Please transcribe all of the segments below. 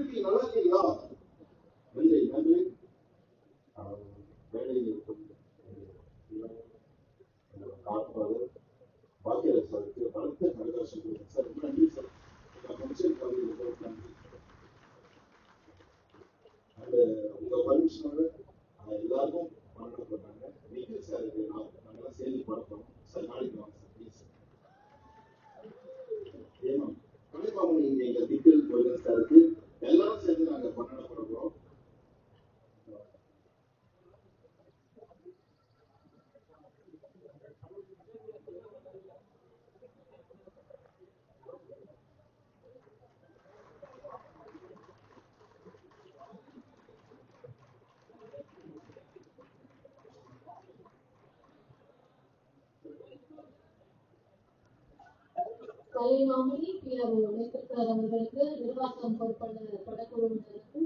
எப்படி நல்லா இருக்கீங்களா? நன்றி நன்றி. வேலையில் இருக்கும் பாக்கியராஜ் சாருக்கு பலத்த கரகோஷம் கொடுங்க சார். நன்றி சார். அந்த உங்க பர்மிஷனோட எல்லாருக்கும் பண்ண போட்டாங்க. நிக்கில் சாருக்கு நாங்கெல்லாம் சேர்ந்து பழக்கம் சார். நாளைக்கு வாங்க சார் ப்ளீஸ். ஏமா கலைமாமணி எங்க நிக்கில் முருகன் சாருக்கு எல்லாரும் சேர்ந்து நாங்க கொண்டாட போறோம். கலைமாமணி அவர்களுக்கு நிர்வாகம் பொறுப்பான படக்குழுவினருக்கு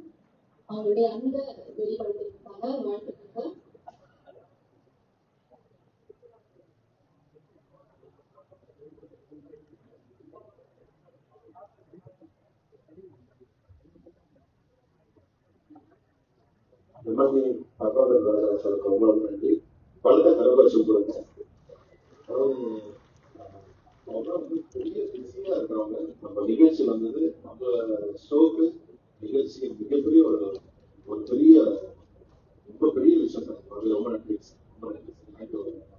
அவருடைய அன்பை வெளிப்படுத்தியிருக்காங்க. வாழ்த்துக்கள். ரொம்ப நன்றி. பலத்த கரகோஷம் கொடுங்க. பெரிய பிஸியா இருக்கிறவங்க நம்ம நிகழ்ச்சி வந்தது, நம்ம ஷோக்கு நிகழ்ச்சி மிகப்பெரிய ஒரு பெரிய ரொம்ப பெரிய விஷயம். ரொம்ப நன்றி. ரொம்ப நன்றி.